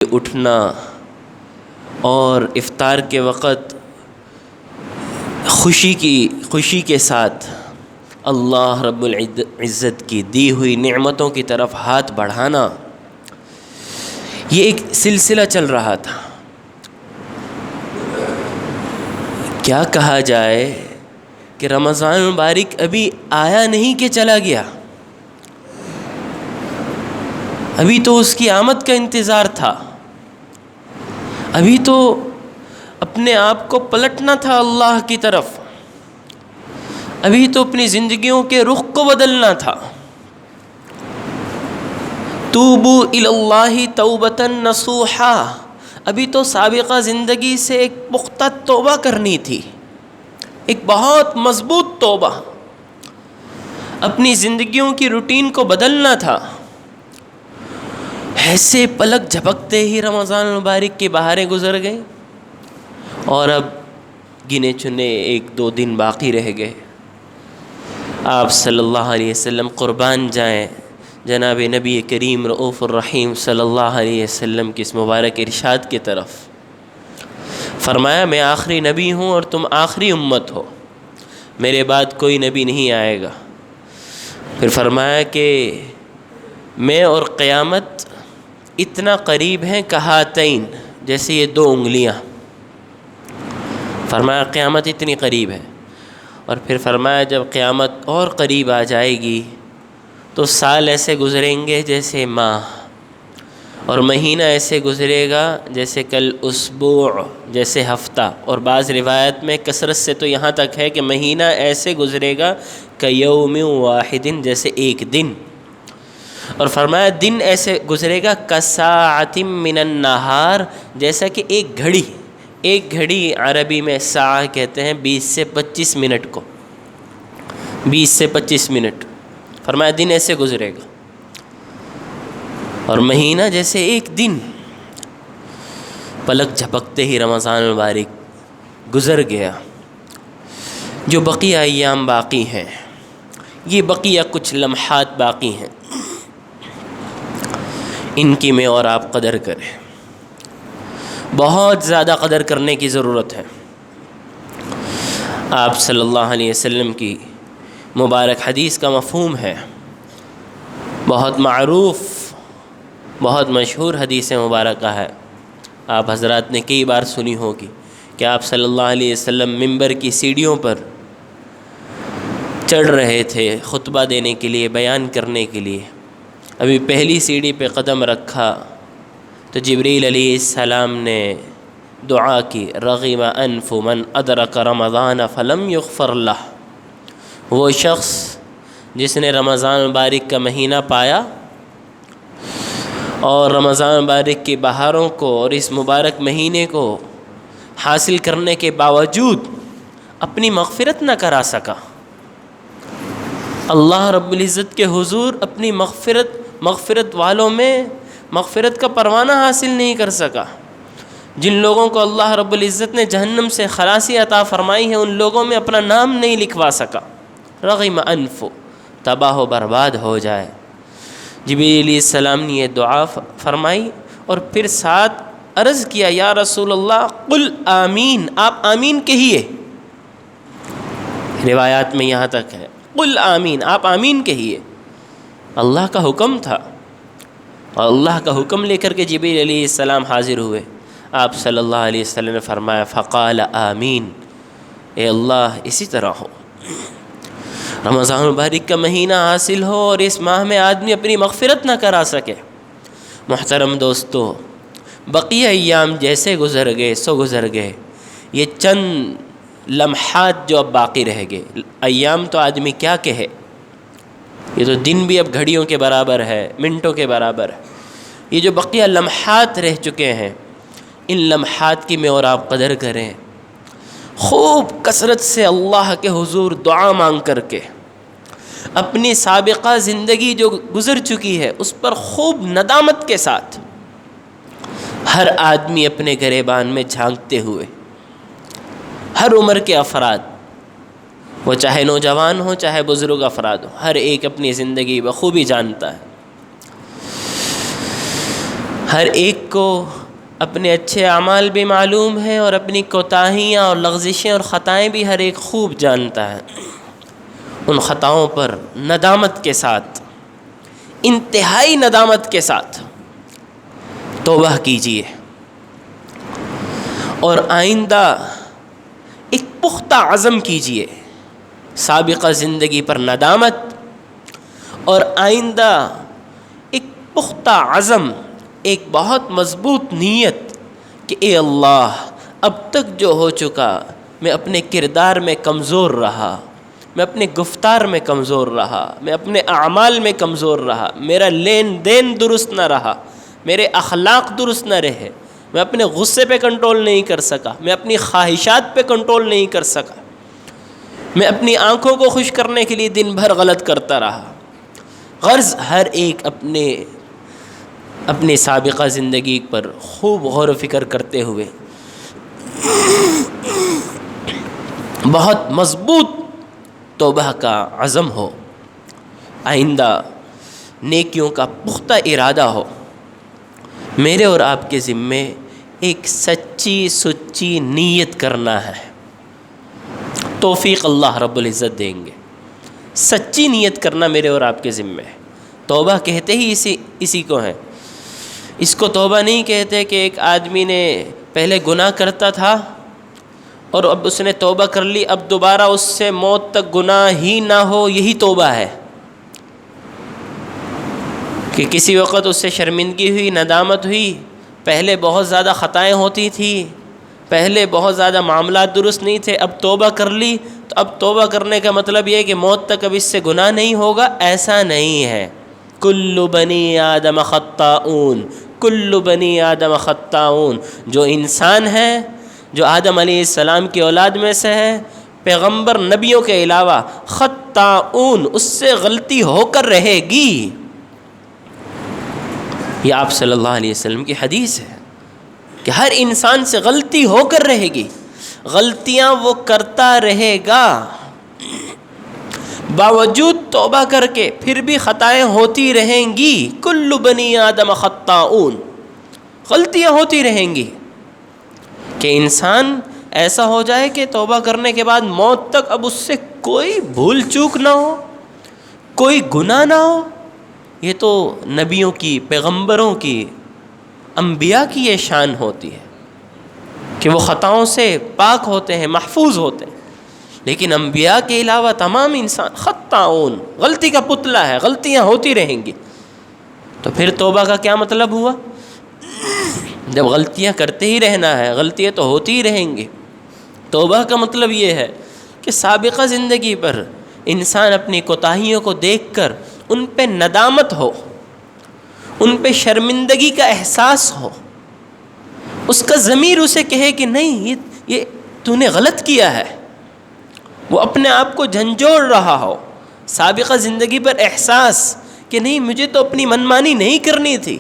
اٹھنا اور افطار کے وقت خوشی کے ساتھ اللہ رب العزت کی دی ہوئی نعمتوں کی طرف ہاتھ بڑھانا، یہ ایک سلسلہ چل رہا تھا۔ کیا کہا جائے کہ رمضان مبارک ابھی آیا نہیں کہ چلا گیا، ابھی تو اس کی آمد کا انتظار تھا، ابھی تو اپنے آپ کو پلٹنا تھا اللہ کی طرف، ابھی تو اپنی زندگیوں کے رخ کو بدلنا تھا۔ توبوا الی اللہ توبۃ نصوحا، ابھی تو سابقہ زندگی سے ایک پختہ توبہ کرنی تھی، ایک بہت مضبوط توبہ، اپنی زندگیوں کی روٹین کو بدلنا تھا۔ ایسے پلک جھپکتے ہی رمضان مبارک کی بہاریں گزر گئیں اور اب گنے چنے 1-2 دن باقی رہ گئے۔ آپ صلی اللہ علیہ وسلم قربان جائیں جناب نبی کریم رؤوف الرحیم صلی اللہ علیہ وسلم کی اس مبارک ارشاد کی طرف۔ فرمایا میں آخری نبی ہوں اور تم آخری امت ہو، میرے بعد کوئی نبی نہیں آئے گا۔ پھر فرمایا کہ میں اور قیامت اتنا قریب ہیں کہاتین، جیسے یہ 2 انگلیاں۔ فرمایا قیامت اتنی قریب ہے، اور پھر فرمایا جب قیامت اور قریب آ جائے گی تو سال ایسے گزریں گے جیسے ماہ، اور مہینہ ایسے گزرے گا جیسے کل اسبوع، جیسے ہفتہ، اور بعض روایت میں کثرت سے تو یہاں تک ہے کہ مہینہ ایسے گزرے گا کیوم واحد، جیسے ایک دن، اور فرمایا دن ایسے گزرے گا کساعۃ من النہار، جیسا کہ ایک گھڑی عربی میں ساعہ کہتے ہیں 20 سے 25 منٹ کو، 20 سے 25 منٹ۔ فرمایا دن ایسے گزرے گا اور مہینہ جیسے ایک دن۔ پلک جھپکتے ہی رمضان مبارک گزر گیا۔ جو بقیہ ایام باقی ہیں، یہ بقیہ کچھ لمحات باقی ہیں، ان کی میں اور آپ قدر کریں، بہت زیادہ قدر کرنے کی ضرورت ہے۔ آپ صلی اللہ علیہ وسلم کی مبارک حدیث کا مفہوم ہے، بہت معروف، بہت مشہور حدیث مبارکہ ہے، آپ حضرات نے کئی بار سنی ہوگی کہ آپ صلی اللہ علیہ وسلم منبر کی سیڑھیوں پر چڑھ رہے تھے خطبہ دینے کے لیے، بیان کرنے کے لیے۔ ابھی پہلی سیڑھی پہ قدم رکھا تو جبریل علیہ السلام نے دعا کی، رغم انف من ادرک رمضان فلم یغفر لہ، وہ شخص جس نے رمضان مبارک کا مہینہ پایا اور رمضان مبارک کی بہاروں کو اور اس مبارک مہینے کو حاصل کرنے کے باوجود اپنی مغفرت نہ کرا سکا، اللہ رب العزت کے حضور اپنی مغفرت والوں میں مغفرت کا پروانہ حاصل نہیں کر سکا۔ جن لوگوں کو اللہ رب العزت نے جہنم سے خلاصی عطا فرمائی ہے، ان لوگوں میں اپنا نام نہیں لکھوا سکا، رغم انف، تباہ و برباد ہو جائے۔ جبریل علیہ السلام نے یہ دعا فرمائی اور پھر ساتھ عرض کیا، یا رسول اللہ قل آمین، آپ آمین کہیے۔ روایات میں یہاں تک ہے قل آمین، آپ آمین کہیے۔ اللہ کا حکم تھا، اور اللہ کا حکم لے کر کے جبریل علیہ السلام حاضر ہوئے۔ آپ صلی اللہ علیہ وسلم نے فرمایا فقال آمین، اے اللہ اسی طرح ہو، رمضان مبارک کا مہینہ حاصل ہو اور اس ماہ میں آدمی اپنی مغفرت نہ کرا سکے۔ محترم دوستو، بقیہ ایام جیسے گزر گئے سو گزر گئے، یہ چند لمحات جو اب باقی رہ گئے، ایام تو آدمی کیا کہے، یہ تو دن بھی اب گھڑیوں کے برابر ہے، منٹوں کے برابر ہے۔ یہ جو بقیہ لمحات رہ چکے ہیں، ان لمحات کی میں اور آپ قدر کریں، خوب کثرت سے اللہ کے حضور دعا مانگ کر کے اپنی سابقہ زندگی جو گزر چکی ہے اس پر خوب ندامت کے ساتھ ہر آدمی اپنے گریبان میں جھانکتے ہوئے، ہر عمر کے افراد، وہ چاہے نوجوان ہو چاہے بزرگ افراد ہو، ہر ایک اپنی زندگی بخوبی جانتا ہے، ہر ایک کو اپنے اچھے اعمال بھی معلوم ہیں اور اپنی کوتاہیاں اور لغزشیں اور خطائیں بھی ہر ایک خوب جانتا ہے۔ ان خطاؤں پر ندامت کے ساتھ، انتہائی ندامت کے ساتھ توبہ کیجیے، اور آئندہ ایک پختہ عزم کیجیے۔ سابقہ زندگی پر ندامت اور آئندہ ایک پختہ عزم، ایک بہت مضبوط نیت کہ اے اللہ، اب تک جو ہو چکا، میں اپنے کردار میں کمزور رہا، میں اپنے گفتار میں کمزور رہا، میں اپنے اعمال میں کمزور رہا، میرا لین دین درست نہ رہا، میرے اخلاق درست نہ رہے، میں اپنے غصے پہ کنٹرول نہیں کر سکا، میں اپنی خواہشات پہ کنٹرول نہیں کر سکا، میں اپنی آنکھوں کو خوش کرنے کے لیے دن بھر غلط کرتا رہا۔ غرض ہر ایک اپنے سابقہ زندگی پر خوب غور و فکر کرتے ہوئے بہت مضبوط توبہ کا عزم ہو، آئندہ نیکیوں کا پختہ ارادہ ہو۔ میرے اور آپ کے ذمے ایک سچی سچی نیت کرنا ہے، توفیق اللہ رب العزت دیں گے۔ سچی نیت کرنا میرے اور آپ کے ذمے ہے۔ توبہ کہتے ہی اسی کو ہیں۔ اس کو توبہ نہیں کہتے کہ ایک آدمی نے پہلے گناہ کرتا تھا اور اب اس نے توبہ کر لی، اب دوبارہ اس سے موت تک گناہ ہی نہ ہو، یہی توبہ ہے۔ کہ کسی وقت اس سے شرمندگی ہوئی، ندامت ہوئی، پہلے بہت زیادہ خطائیں ہوتی تھی، پہلے بہت زیادہ معاملات درست نہیں تھے، اب توبہ کر لی، تو اب توبہ کرنے کا مطلب یہ ہے کہ موت تک اب اس سے گناہ نہیں ہوگا، ایسا نہیں ہے۔ کل بنی آدم خطاؤن، کل بنی آدم خطاؤن، جو انسان ہے، جو آدم علیہ السلام کی اولاد میں سے ہے، پیغمبر نبیوں کے علاوہ، خطاؤن، اس سے غلطی ہو کر رہے گی۔ یہ آپ صلی اللہ علیہ وسلم کی حدیث ہے کہ ہر انسان سے غلطی ہو کر رہے گی، غلطیاں وہ کرتا رہے گا، باوجود توبہ کر کے پھر بھی خطائیں ہوتی رہیں گی۔ کل بنی آدم خطاؤن، غلطیاں ہوتی رہیں گی۔ کہ انسان ایسا ہو جائے کہ توبہ کرنے کے بعد موت تک اب اس سے کوئی بھول چوک نہ ہو، کوئی گناہ نہ ہو، یہ تو نبیوں کی، پیغمبروں کی، انبیاء کی یہ شان ہوتی ہے کہ وہ خطاؤں سے پاک ہوتے ہیں، محفوظ ہوتے ہیں۔ لیکن انبیاء کے علاوہ تمام انسان خطاؤن، غلطی کا پتلا ہے، غلطیاں ہوتی رہیں گی۔ تو پھر توبہ کا کیا مطلب ہوا؟ جب غلطیاں کرتے ہی رہنا ہے، غلطیاں تو ہوتی ہی رہیں گی۔ توبہ کا مطلب یہ ہے کہ سابقہ زندگی پر انسان اپنی کوتاہیوں کو دیکھ کر ان پہ ندامت ہو، ان پہ شرمندگی کا احساس ہو، اس کا ضمیر اسے کہے کہ نہیں، یہ تو نے غلط کیا ہے، وہ اپنے آپ کو جھنجھوڑ رہا ہو۔ سابقہ زندگی پر احساس کہ نہیں، مجھے تو اپنی منمانی نہیں کرنی تھی،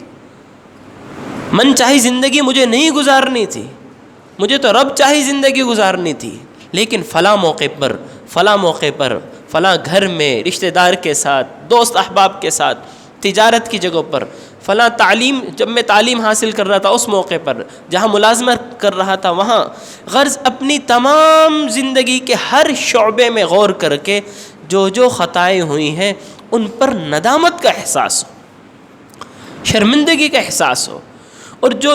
من چاہی زندگی مجھے نہیں گزارنی تھی، مجھے تو رب چاہی زندگی گزارنی تھی، لیکن فلاں موقع پر فلاں گھر میں رشتہ دار کے ساتھ، دوست احباب کے ساتھ، تجارت کی جگہ پر، فلاں تعلیم، جب میں تعلیم حاصل کر رہا تھا اس موقع پر، جہاں ملازمت کر رہا تھا وہاں، غرض اپنی تمام زندگی کے ہر شعبے میں غور کر کے جو خطائیں ہوئی ہیں ان پر ندامت کا احساس ہو، شرمندگی کا احساس ہو، اور جو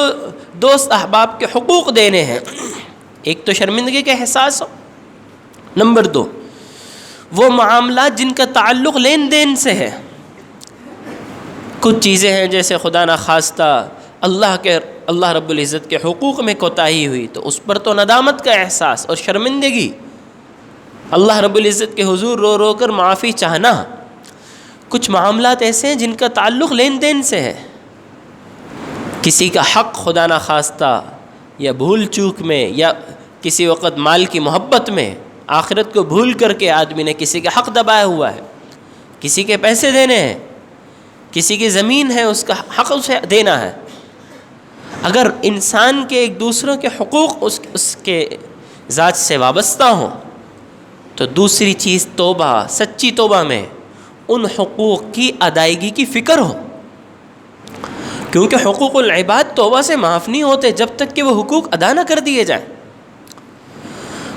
دوست احباب کے حقوق دینے ہیں، ایک تو شرمندگی کا احساس ہو، نمبر 2 وہ معاملات جن کا تعلق لین دین سے ہے، کچھ چیزیں ہیں جیسے خدا نخواستہ اللہ رب العزت کے حقوق میں کوتاہی ہوئی تو اس پر تو ندامت کا احساس اور شرمندگی، اللہ رب العزت کے حضور رو رو کر معافی چاہنا۔ کچھ معاملات ایسے ہیں جن کا تعلق لین دین سے ہے، کسی کا حق خدا نخواستہ یا بھول چوک میں یا کسی وقت مال کی محبت میں، آخرت کو بھول کر کے آدمی نے کسی کا حق دبایا ہوا ہے، کسی کے پیسے دینے ہیں، کسی کی زمین ہے، اس کا حق اسے دینا ہے۔ اگر انسان کے ایک دوسروں کے حقوق اس کے ذات سے وابستہ ہوں تو دوسری چیز توبہ، سچی توبہ میں ان حقوق کی ادائیگی کی فکر ہو، کیونکہ حقوق العباد توبہ سے معاف نہیں ہوتے جب تک کہ وہ حقوق ادا نہ کر دیے جائیں.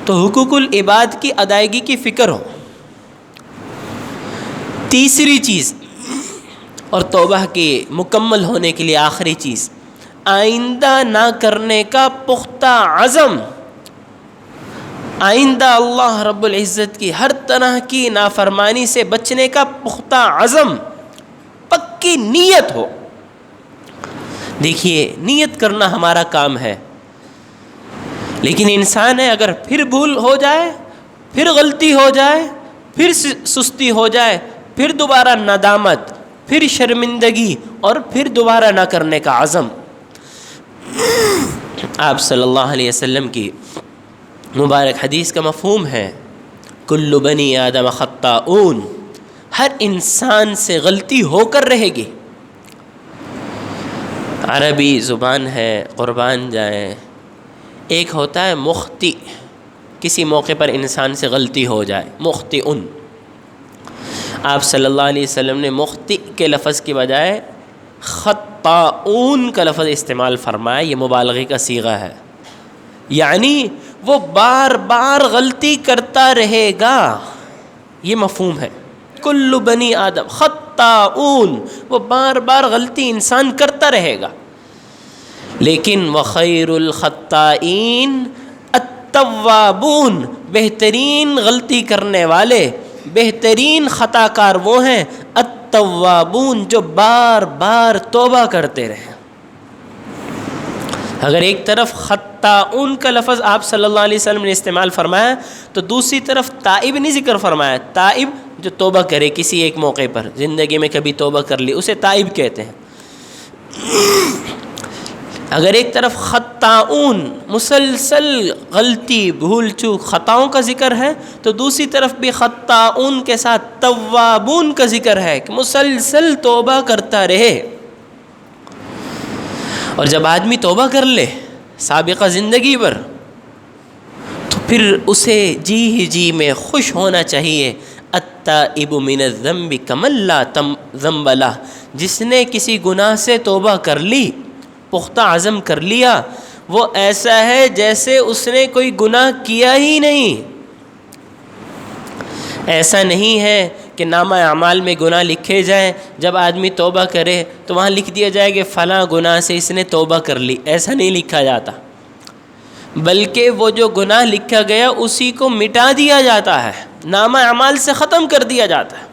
تو حقوق العباد کی ادائیگی کی فکر ہو. تیسری چیز اور توبہ کے مکمل ہونے کے لیے آخری چیز، آئندہ نہ کرنے کا پختہ عزم. آئندہ اللہ رب العزت کی ہر طرح کی نافرمانی سے بچنے کا پختہ عزم، پکی نیت ہو. دیکھیے نیت کرنا ہمارا کام ہے، لیکن انسان ہے اگر پھر بھول ہو جائے، پھر غلطی ہو جائے، پھر سستی ہو جائے، پھر دوبارہ ندامت، پھر شرمندگی اور پھر دوبارہ نہ کرنے کا عزم. آپ صلی اللہ علیہ وسلم کی مبارک حدیث کا مفہوم ہے کل بنی آدم خطاؤن، ہر انسان سے غلطی ہو کر رہے گی. عربی زبان ہے، قربان جائیں. ایک ہوتا ہے مخطئ، کسی موقع پر انسان سے غلطی ہو جائے، مخطئن. آپ صلی اللہ علیہ وسلم نے مخطئ کے لفظ کی بجائے خطاؤن کا لفظ استعمال فرمایا. یہ مبالغے کا صیغہ ہے، یعنی وہ بار بار غلطی کرتا رہے گا. یہ مفہوم ہے کل بنی آدم خطاؤن، وہ بار بار غلطی انسان کرتا رہے گا. لیکن وخیر الخطائین التوابون، بہترین غلطی کرنے والے، بہترین خطا کار وہ ہیں التوابون، جو بار بار توبہ کرتے رہیں. اگر ایک طرف خطاؤن کا لفظ آپ صلی اللہ علیہ وسلم نے استعمال فرمایا تو دوسری طرف تائب نہیں ذکر فرمایا. تائب جو توبہ کرے کسی ایک موقع پر، زندگی میں کبھی توبہ کر لی، اسے تائب کہتے ہیں. اگر ایک طرف خطاؤن مسلسل غلطی، بھول چوک، خطاؤں کا ذکر ہے تو دوسری طرف بھی خطاؤن کے ساتھ توابون کا ذکر ہے کہ مسلسل توبہ کرتا رہے. اور جب آدمی توبہ کر لے سابقہ زندگی پر تو پھر اسے جی میں خوش ہونا چاہیے. التائب من الذنب کمن لا ذنب لہ، جس نے کسی گناہ سے توبہ کر لی، پختہ عزم کر لیا، وہ ایسا ہے جیسے اس نے کوئی گناہ کیا ہی نہیں. ایسا نہیں ہے کہ نامہ اعمال میں گناہ لکھے جائیں، جب آدمی توبہ کرے تو وہاں لکھ دیا جائے کہ فلاں گناہ سے اس نے توبہ کر لی. ایسا نہیں لکھا جاتا، بلکہ وہ جو گناہ لکھا گیا اسی کو مٹا دیا جاتا ہے، نامہ اعمال سے ختم کر دیا جاتا ہے.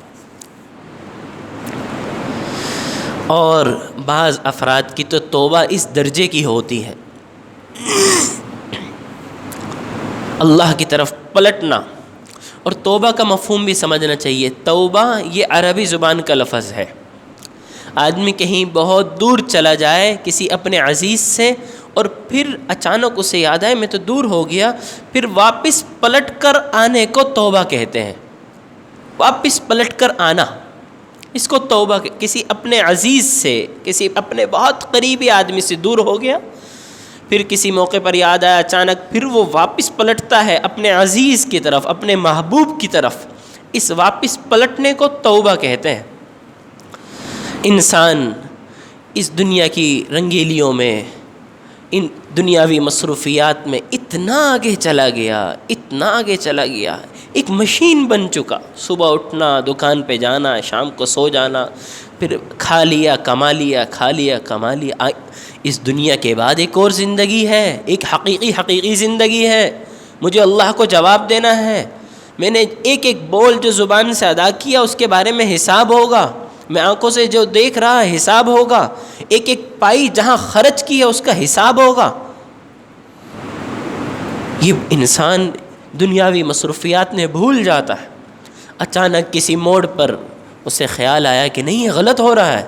اور بعض افراد کی تو توبہ اس درجے کی ہوتی ہے، اللہ کی طرف پلٹنا. اور توبہ کا مفہوم بھی سمجھنا چاہیے. توبہ یہ عربی زبان کا لفظ ہے. آدمی کہیں بہت دور چلا جائے کسی اپنے عزیز سے اور پھر اچانک اسے یاد آئے میں تو دور ہو گیا، پھر واپس پلٹ کر آنے کو توبہ کہتے ہیں. واپس پلٹ کر آنا، اس کو توبہ. کسی اپنے عزیز سے، کسی اپنے بہت قریبی آدمی سے دور ہو گیا، پھر کسی موقع پر یاد آیا اچانک، پھر وہ واپس پلٹتا ہے اپنے عزیز کی طرف، اپنے محبوب کی طرف. اس واپس پلٹنے کو توبہ کہتے ہیں. انسان اس دنیا کی رنگیلیوں میں، ان دنیاوی مصروفیات میں اتنا آگے چلا گیا، اتنا آگے چلا گیا، ایک مشین بن چکا. صبح اٹھنا، دکان پہ جانا، شام کو سو جانا، پھر کھا لیا کما لیا، کھا لیا کما لیا. اس دنیا کے بعد ایک اور زندگی ہے، ایک حقیقی زندگی ہے. مجھے اللہ کو جواب دینا ہے. میں نے ایک ایک بول جو زبان سے ادا کیا اس کے بارے میں حساب ہوگا. میں آنکھوں سے جو دیکھ رہا ہے حساب ہوگا. ایک ایک پائی جہاں خرچ کی ہے اس کا حساب ہوگا. یہ انسان دنیاوی مصروفیات میں بھول جاتا ہے. اچانک کسی موڑ پر اسے خیال آیا کہ نہیں یہ غلط ہو رہا ہے،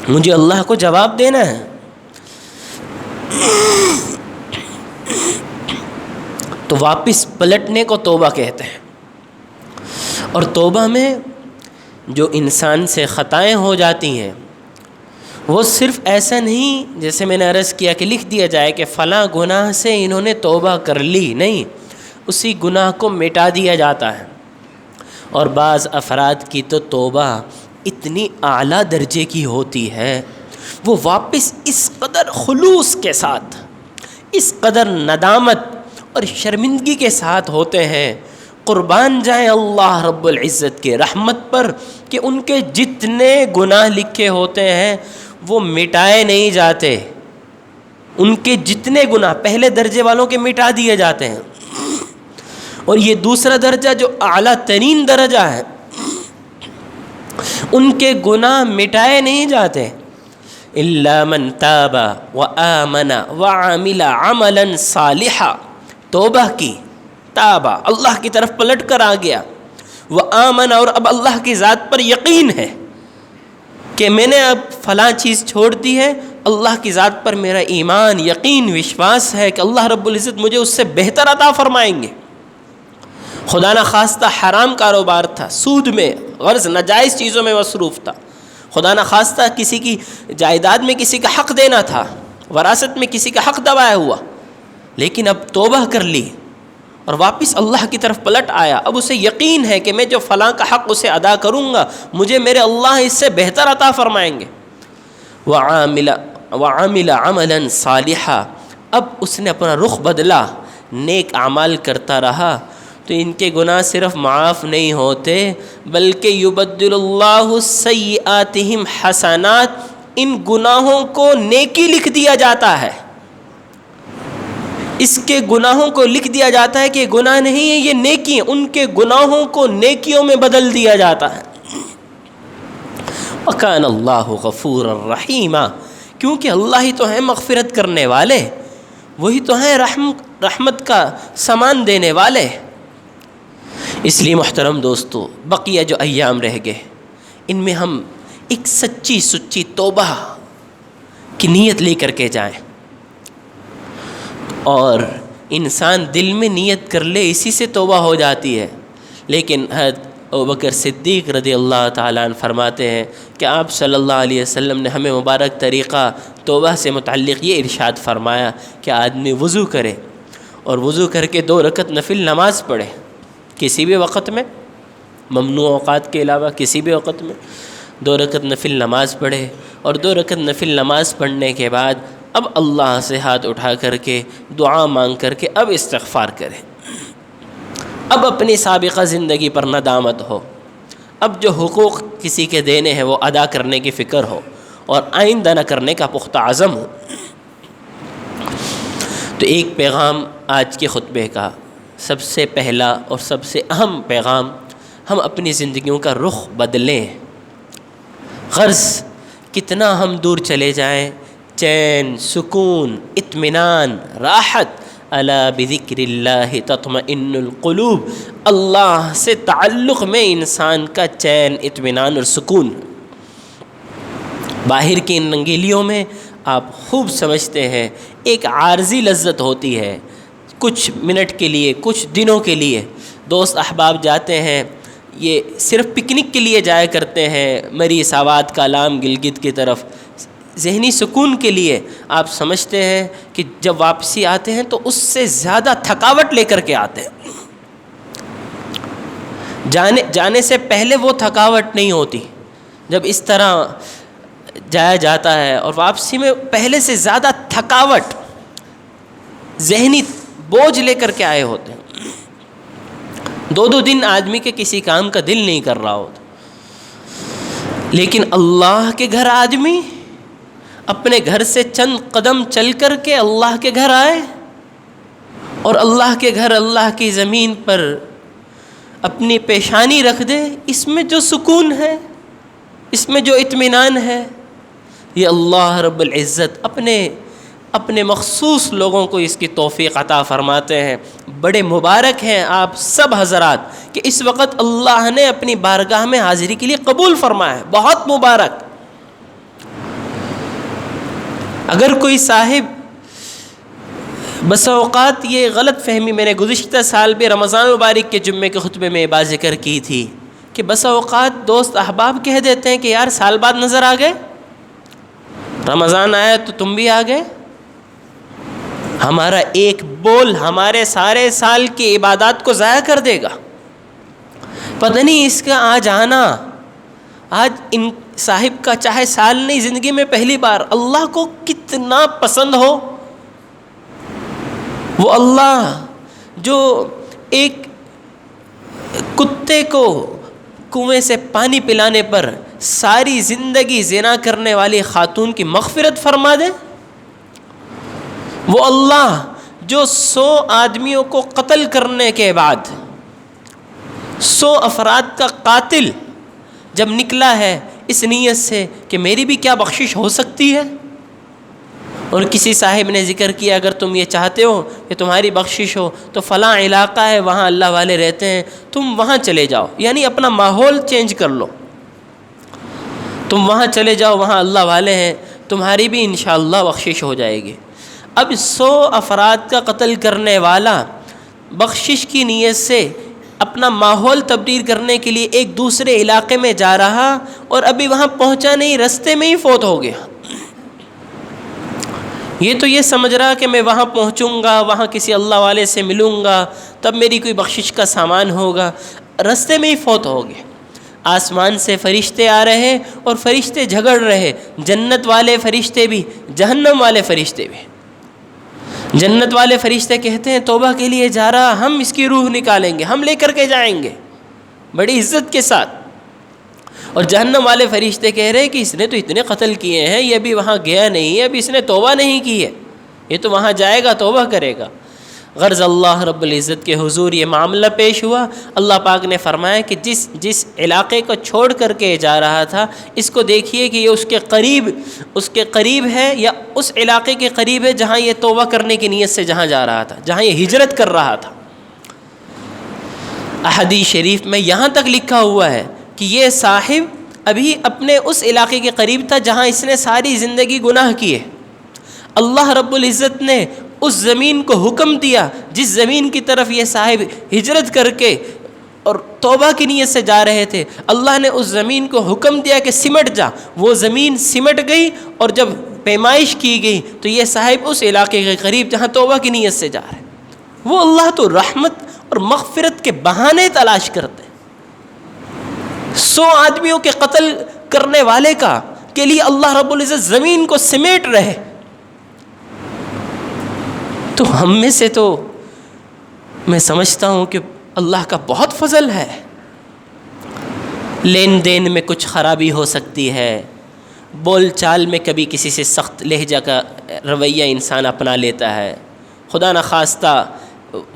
مجھے اللہ کو جواب دینا ہے. تو واپس پلٹنے کو توبہ کہتے ہیں. اور توبہ میں جو انسان سے خطائیں ہو جاتی ہیں وہ صرف ایسا نہیں جیسے میں نے عرض کیا کہ لکھ دیا جائے کہ فلاں گناہ سے انہوں نے توبہ کر لی. نہیں، اسی گناہ کو مٹا دیا جاتا ہے. اور بعض افراد کی تو توبہ اتنی اعلیٰ درجے کی ہوتی ہے، وہ واپس اس قدر خلوص کے ساتھ، اس قدر ندامت اور شرمندگی کے ساتھ ہوتے ہیں، قربان جائیں اللہ رب العزت کے رحمت پر کہ ان کے جتنے گناہ لکھے ہوتے ہیں وہ مٹائے نہیں جاتے، ان کے جتنے گناہ پہلے درجے والوں کے مٹا دیے جاتے ہیں، اور یہ دوسرا درجہ جو اعلیٰ ترین درجہ ہے ان کے گناہ مٹائے نہیں جاتے۔ الا من تاب وآمن وعمل عملا صالحا، توبہ کی، تابہ اللہ کی طرف پلٹ کر آ گیا، وآمن اور اب اللہ کی ذات پر یقین ہے کہ میں نے اب فلاں چیز چھوڑ دی ہے، اللہ کی ذات پر میرا ایمان، یقین، وشواس ہے کہ اللہ رب العزت مجھے اس سے بہتر عطا فرمائیں گے۔ خدا نہ خواستہ حرام کاروبار تھا، سود میں، غرض ناجائز چیزوں میں مصروف تھا، خدا نہ خواستہ کسی کی جائیداد میں کسی کا حق دینا تھا، وراثت میں کسی کا حق دبایا ہوا، لیکن اب توبہ کر لی اور واپس اللہ کی طرف پلٹ آیا، اب اسے یقین ہے کہ میں جو فلاں کا حق اسے ادا کروں گا مجھے میرے اللہ اس سے بہتر عطا فرمائیں گے۔ وعمل عملا صالحا، اب اس نے اپنا رخ بدلا، نیک اعمال کرتا رہا، تو ان کے گناہ صرف معاف نہیں ہوتے بلکہ یبدل اللہ سیئاتہم حسنات، ان گناہوں کو نیکی لکھ دیا جاتا ہے، اس کے گناہوں کو لکھ دیا جاتا ہے کہ یہ گناہ نہیں ہے، یہ نیکی ہیں، ان کے گناہوں کو نیکیوں میں بدل دیا جاتا ہے۔ وَكَانَ اللَّهُ غَفُورًا رَحِيمًا، کیونکہ اللہ ہی تو ہیں مغفرت کرنے والے، وہی تو ہیں رحمت کا سامان دینے والے۔ اس لیے محترم دوستو، بقیہ جو ایام رہ گئے ان میں ہم ایک سچی سچی توبہ کی نیت لے کر کے جائیں، اور انسان دل میں نیت کر لے اسی سے توبہ ہو جاتی ہے، لیکن حضرت ابوبکر صدیق رضی اللہ تعالیٰ عنہ فرماتے ہیں کہ آپ صلی اللہ علیہ وسلم نے ہمیں مبارک طریقہ توبہ سے متعلق یہ ارشاد فرمایا کہ آدمی وضو کرے اور وضو کر کے 2 رکعت نفل نماز پڑھے، کسی بھی وقت میں، ممنوع اوقات کے علاوہ کسی بھی وقت میں 2 رکعت نفل نماز پڑھے، اور 2 رکعت نفل نماز پڑھنے کے بعد اب اللہ سے ہاتھ اٹھا کر کے دعا مانگ کر کے اب استغفار کرے، اب اپنی سابقہ زندگی پر ندامت ہو، اب جو حقوق کسی کے دینے ہیں وہ ادا کرنے کی فکر ہو اور آئندہ نہ کرنے کا پختہ عزم ہو۔ تو ایک پیغام آج کے خطبے کا سب سے پہلا اور سب سے اہم پیغام، ہم اپنی زندگیوں کا رخ بدلیں، غرض کتنا ہم دور چلے جائیں، چین، سکون، اطمینان، راحت، الا بذکر اللہ تطمئن القلوب، اللہ سے تعلق میں انسان کا چین، اطمینان اور سکون۔ باہر کی ان رنگیلیوں میں آپ خوب سمجھتے ہیں ایک عارضی لذت ہوتی ہے، کچھ منٹ کے لیے، کچھ دنوں کے لیے، دوست احباب جاتے ہیں، یہ صرف پکنک کے لیے جایا کرتے ہیں مری ساوات، کالام، گلگت کی طرف، ذہنی سکون کے لیے۔ آپ سمجھتے ہیں کہ جب واپسی آتے ہیں تو اس سے زیادہ تھکاوٹ لے کر کے آتے ہیں، جانے سے پہلے وہ تھکاوٹ نہیں ہوتی، جب اس طرح جایا جاتا ہے، اور واپسی میں پہلے سے زیادہ تھکاوٹ، ذہنی بوجھ لے کر کے آئے ہوتے ہیں۔ 2 دن آدمی کے کسی کام کا دل نہیں کر رہا ہوتا، لیکن اللہ کے گھر آدمی اپنے گھر سے چند قدم چل کر کے اللہ کے گھر آئے، اور اللہ کے گھر، اللہ کی زمین پر اپنی پیشانی رکھ دے، اس میں جو سکون ہے، اس میں جو اطمینان ہے، یہ اللہ رب العزت اپنے مخصوص لوگوں کو اس کی توفیق عطا فرماتے ہیں۔ بڑے مبارک ہیں آپ سب حضرات کہ اس وقت اللہ نے اپنی بارگاہ میں حاضری کے لیے قبول فرمایا ہے، بہت مبارک۔ اگر کوئی صاحب، بسا اوقات یہ غلط فہمی، میں نے گزشتہ سال بھی رمضان مبارک کے جمعے کے خطبے میں یہ بات ذکر کی تھی کہ بسا اوقات دوست احباب کہہ دیتے ہیں کہ یار سال بعد نظر آ گئے، رمضان آیا تو تم بھی آ گئے۔ ہمارا ایک بول ہمارے سارے سال کی عبادات کو ضائع کر دے گا۔ پتہ نہیں اس کا آ جانا آج ان صاحب کا چاہے سال نہیں، زندگی میں پہلی بار اللہ کو کتنا پسند ہو، وہ اللہ جو ایک کتے کو کنویں سے پانی پلانے پر ساری زندگی زنا کرنے والی خاتون کی مغفرت فرما دے، وہ اللہ جو 100 آدمیوں کو قتل کرنے کے بعد 100 افراد کا قاتل جب نکلا ہے اس نیت سے کہ میری بھی کیا بخشش ہو سکتی ہے، اور کسی صاحب نے ذکر کیا اگر تم یہ چاہتے ہو کہ تمہاری بخشش ہو تو فلاں علاقہ ہے وہاں اللہ والے رہتے ہیں، تم وہاں چلے جاؤ، یعنی اپنا ماحول چینج کر لو، تم وہاں چلے جاؤ، وہاں اللہ والے ہیں، تمہاری بھی انشاءاللہ بخشش ہو جائے گی۔ اب 100 افراد کا قتل کرنے والا بخشش کی نیت سے اپنا ماحول تبدیل کرنے کے لیے ایک دوسرے علاقے میں جا رہا، اور ابھی وہاں پہنچا نہیں، رستے میں ہی فوت ہو گیا۔ یہ تو یہ سمجھ رہا کہ میں وہاں پہنچوں گا، وہاں کسی اللہ والے سے ملوں گا، تب میری کوئی بخشش کا سامان ہوگا، رستے میں ہی فوت ہو گیا۔ آسمان سے فرشتے آ رہے اور فرشتے جھگڑ رہے، جنت والے فرشتے بھی، جہنم والے فرشتے بھی۔ جنت والے فرشتے کہتے ہیں توبہ کے لیے جا رہا، ہم اس کی روح نکالیں گے، ہم لے کر کے جائیں گے بڑی عزت کے ساتھ، اور جہنم والے فرشتے کہہ رہے ہیں کہ اس نے تو اتنے قتل کیے ہیں، یہ ابھی وہاں گیا نہیں ہے، ابھی اس نے توبہ نہیں کی ہے، یہ تو وہاں جائے گا توبہ کرے گا۔ غرض اللہ رب العزت کے حضور یہ معاملہ پیش ہوا، اللہ پاک نے فرمایا کہ جس علاقے کو چھوڑ کر کے جا رہا تھا اس کو دیکھیے کہ یہ اس کے قریب ہے یا اس علاقے کے قریب ہے جہاں یہ توبہ کرنے کی نیت سے جہاں جا رہا تھا، جہاں یہ ہجرت کر رہا تھا۔ احادیث شریف میں یہاں تک لکھا ہوا ہے کہ یہ صاحب ابھی اپنے اس علاقے کے قریب تھا جہاں اس نے ساری زندگی گناہ کیے۔ اللہ رب العزت نے اس زمین کو حکم دیا جس زمین کی طرف یہ صاحب ہجرت کر کے اور توبہ کی نیت سے جا رہے تھے، اللہ نے اس زمین کو حکم دیا کہ سمٹ جا، وہ زمین سمٹ گئی، اور جب پیمائش کی گئی تو یہ صاحب اس علاقے کے قریب جہاں توبہ کی نیت سے جا رہے۔ وہ اللہ تو رحمت اور مغفرت کے بہانے تلاش کرتے ہیں۔ 100 آدمیوں کے قتل کرنے والے کے لیے اللہ رب العزت زمین کو سمیٹ رہے، تو ہم میں سے تو میں سمجھتا ہوں کہ اللہ کا بہت فضل ہے۔ لین دین میں کچھ خرابی ہو سکتی ہے، بول چال میں کبھی کسی سے سخت لہجہ کا رویہ انسان اپنا لیتا ہے، خدا نخواستہ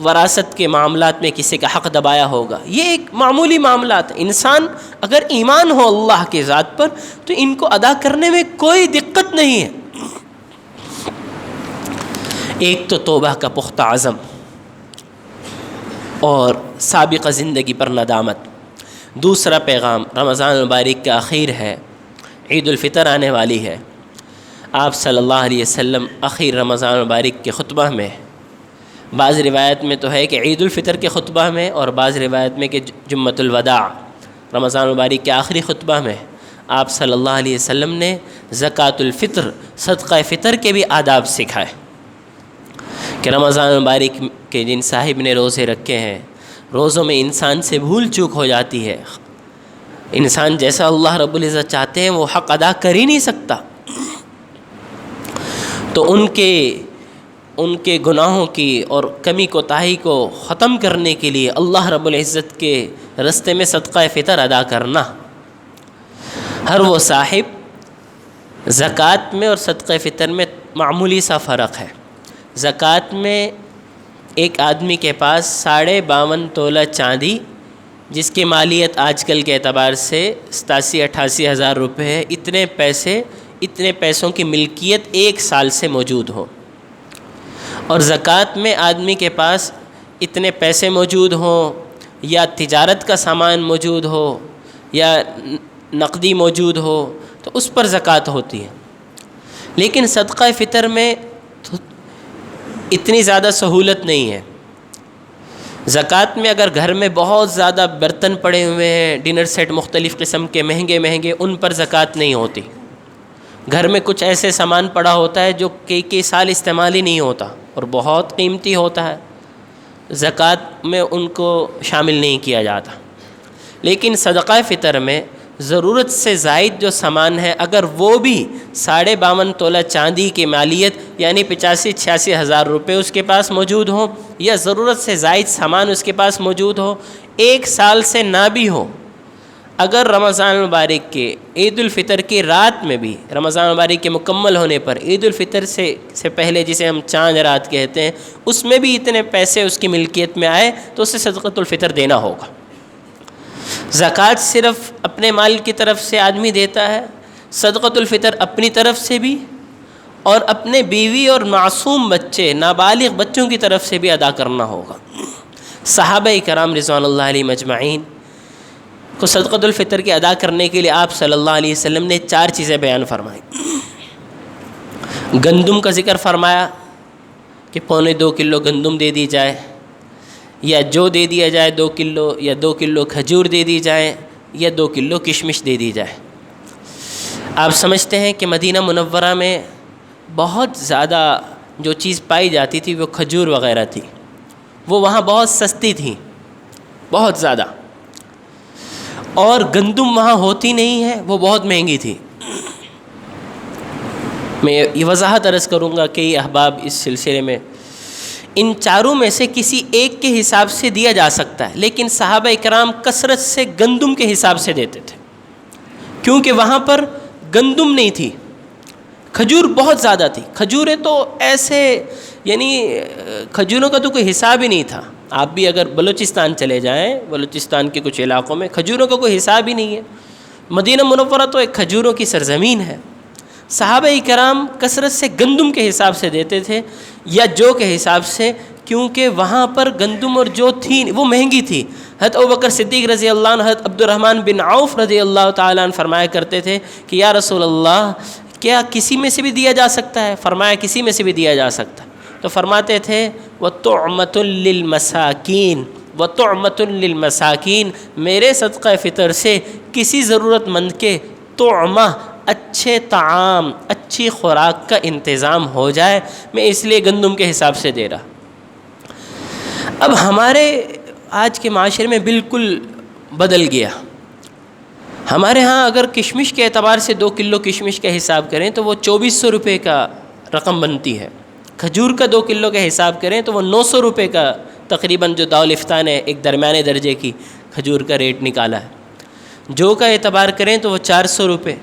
وراثت کے معاملات میں کسی کا حق دبایا ہوگا، یہ ایک معمولی معاملات ہیں۔ انسان اگر ایمان ہو اللہ کی ذات پر تو ان کو ادا کرنے میں کوئی دقت نہیں ہے۔ ایک تو توبہ کا پختہ عزم اور سابقہ زندگی پر ندامت۔ دوسرا پیغام، رمضان المبارک کا اخیر ہے، عید الفطر آنے والی ہے۔ آپ صلی اللہ علیہ وسلم اخیر رمضان المبارک کے خطبہ میں، بعض روایت میں تو ہے کہ عید الفطر کے خطبہ میں، اور بعض روایت میں کہ جمعۃ الوداع، رمضان المبارک کے آخری خطبہ میں آپ صلی اللہ علیہ وسلم نے زکوٰۃ الفطر، صدقہ فطر کے بھی آداب سکھائے کہ رمضان المبارک کے جن صاحب نے روزے رکھے ہیں، روزوں میں انسان سے بھول چوک ہو جاتی ہے، انسان جیسا اللہ رب العزت چاہتے ہیں وہ حق ادا کر ہی نہیں سکتا، تو ان کے گناہوں کی اور کمی کوتاہی کو ختم کرنے کے لیے اللہ رب العزت کے رستے میں صدقہ فطر ادا کرنا۔ ہر وہ صاحب، زکوٰۃ میں اور صدقہ فطر میں معمولی سا فرق ہے۔ زکوٰۃ میں ایک آدمی کے پاس 52.5 تولہ چاندی، جس کی مالیت آج کل کے اعتبار سے 87-88 ہزار روپے ہے، اتنے پیسوں کی ملکیت 1 سال سے موجود ہو، اور زکوٰۃ میں آدمی کے پاس اتنے پیسے موجود ہوں یا تجارت کا سامان موجود ہو یا نقدی موجود ہو تو اس پر زکوٰۃ ہوتی ہے۔ لیکن صدقہ فطر میں اتنی زیادہ سہولت نہیں ہے۔ زکوٰۃ میں اگر گھر میں بہت زیادہ برتن پڑے ہوئے ہیں، ڈنر سیٹ مختلف قسم کے مہنگے، ان پر زکوٰۃ نہیں ہوتی۔ گھر میں کچھ ایسے سامان پڑا ہوتا ہے جو کئی سال استعمال ہی نہیں ہوتا اور بہت قیمتی ہوتا ہے، زکوٰۃ میں ان کو شامل نہیں کیا جاتا۔ لیکن صدقہ فطر میں ضرورت سے زائد جو سامان ہے اگر وہ بھی 52.5 تولہ چاندی کی مالیت یعنی 85-86 ہزار روپے اس کے پاس موجود ہوں، یا ضرورت سے زائد سامان اس کے پاس موجود ہو، 1 سال سے نہ بھی ہو، اگر رمضان المبارک کے عید الفطر کی رات میں بھی، رمضان المبارک کے مکمل ہونے پر عید الفطر سے پہلے جسے ہم چاند رات کہتے ہیں، اس میں بھی اتنے پیسے اس کی ملکیت میں آئے تو اسے صدقۃ الفطر دینا ہوگا۔ زکوٰۃ صرف اپنے مال کی طرف سے آدمی دیتا ہے، صدقۃ الفطر اپنی طرف سے بھی اور اپنے بیوی اور معصوم بچے نابالغ بچوں کی طرف سے بھی ادا کرنا ہوگا۔ صحابہ کرام رضوان اللہ علیہم اجمعین کو صدقۃ الفطر کے ادا کرنے کے لیے آپ صلی اللہ علیہ وسلم نے 4 چیزیں بیان فرمائیں۔ گندم کا ذکر فرمایا کہ 1.25 کلو گندم دے دی جائے، یا جو دے دیا جائے 2 کلو، یا 2 کلو کھجور دے دی جائے، یا 2 کلو کشمش دے دی جائے۔ آپ سمجھتے ہیں کہ مدینہ منورہ میں بہت زیادہ جو چیز پائی جاتی تھی وہ کھجور وغیرہ تھی، وہ وہاں بہت سستی تھی، بہت زیادہ، اور گندم وہاں ہوتی نہیں ہے، وہ بہت مہنگی تھی۔ میں یہ وضاحت عرض کروں گا کہ احباب اس سلسلے میں ان چاروں میں سے کسی ایک کے حساب سے دیا جا سکتا ہے، لیکن صحابہ اکرام کثرت سے گندم کے حساب سے دیتے تھے، کیونکہ وہاں پر گندم نہیں تھی، کھجور بہت زیادہ تھی۔ کھجوریں تو ایسے یعنی کھجوروں کا تو کوئی حساب ہی نہیں تھا۔ آپ بھی اگر بلوچستان چلے جائیں، بلوچستان کے کچھ علاقوں میں کھجوروں کا کوئی حساب ہی نہیں ہے۔ مدینہ منورہ تو ایک کھجوروں کی سرزمین ہے۔ صحابہ کرام کثرت سے گندم کے حساب سے دیتے تھے یا جو کے حساب سے، کیونکہ وہاں پر گندم اور جو تھی وہ مہنگی تھی۔ حضرت ابوبکر صدیق رضی اللہ عنہ، حضرت عبد الرحمن بن عوف رضی اللہ تعالیٰ عنہ فرمایا کرتے تھے کہ یا رسول اللہ، کیا کسی میں سے بھی دیا جا سکتا ہے؟ فرمایا کسی میں سے بھی دیا جا سکتا ہے۔ تو فرماتے تھے وَطُعْمَةٌ لِّلْمَسَاكِينِ وَطُعْمَةٌ لِّلْمَسَاكِينِ، میرے صدقہ فطر سے کسی ضرورت مند کے طعمہ، اچھے طعام، اچھی خوراک کا انتظام ہو جائے، میں اس لیے گندم کے حساب سے دے رہا۔ اب ہمارے آج کے معاشرے میں بالکل بدل گیا۔ ہمارے ہاں اگر کشمش کے اعتبار سے 2 کلو کشمش کا حساب کریں تو وہ 2400 روپے کا رقم بنتی ہے۔ کھجور کا 2 کلو کا حساب کریں تو وہ 900 روپے کا تقریباً، جو دارالفتہ نے ایک درمیانے درجے کی کھجور کا ریٹ نکالا ہے۔ جو کا اعتبار کریں تو وہ 400 روپے،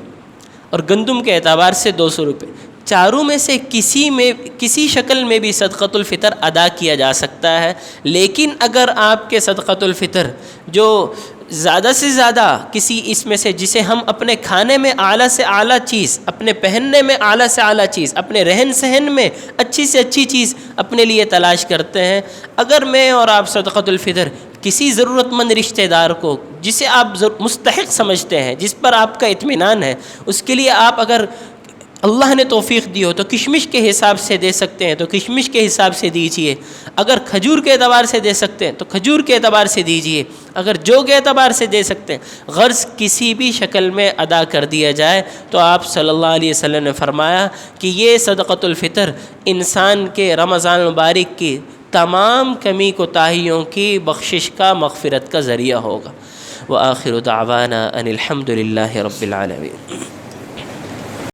اور گندم کے اعتبار سے 200 روپے۔ چاروں میں سے کسی شکل میں بھی صدقۃ الفطر ادا کیا جا سکتا ہے، لیکن اگر آپ کے صدقۃ الفطر جو زیادہ سے زیادہ کسی اس میں سے، جسے ہم اپنے کھانے میں اعلیٰ سے اعلیٰ چیز، اپنے پہننے میں اعلیٰ سے اعلیٰ چیز، اپنے رہن سہن میں اچھی سے اچھی چیز اپنے لیے تلاش کرتے ہیں، اگر میں اور آپ صدقۃ الفطر کسی ضرورت مند رشتہ دار کو، جسے آپ مستحق سمجھتے ہیں، جس پر آپ کا اطمینان ہے، اس کے لیے آپ اگر اللہ نے توفیق دی ہو تو کشمش کے حساب سے دے سکتے ہیں تو کشمش کے حساب سے دیجئے، اگر کھجور کے اعتبار سے دے سکتے ہیں تو کھجور کے اعتبار سے دیجئے، اگر جو کے اعتبار سے دے سکتے ہیں، غرض کسی بھی شکل میں ادا کر دیا جائے تو آپ صلی اللہ علیہ وسلم نے فرمایا کہ یہ صدقۃ الفطر انسان کے رمضان المبارک کی تمام کمی کوتاہیوں کی بخشش کا، مغفرت کا ذریعہ ہوگا۔ وآخر دعوانا ان الحمد للہ رب العالمین۔